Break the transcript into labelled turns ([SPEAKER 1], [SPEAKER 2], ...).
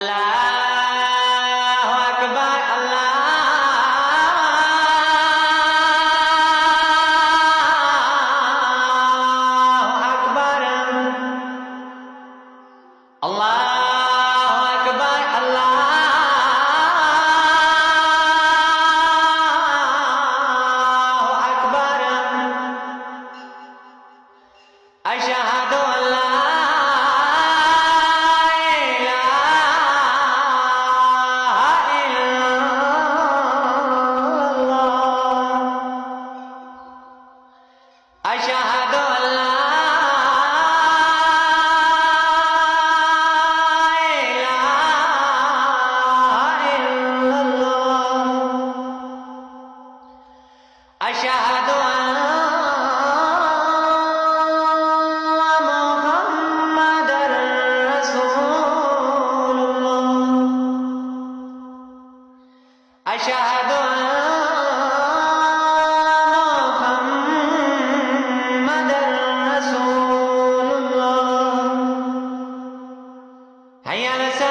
[SPEAKER 1] আল্লাহু আকবার, আল্লাহু আকবার, আল্লাহু আকবার, আল্লাহু আকবার। আশহাদু আল্লা أشهد أن لا إله إلا الله أشهد أن محمدا رسول الله أشهد أن حي على الصلاة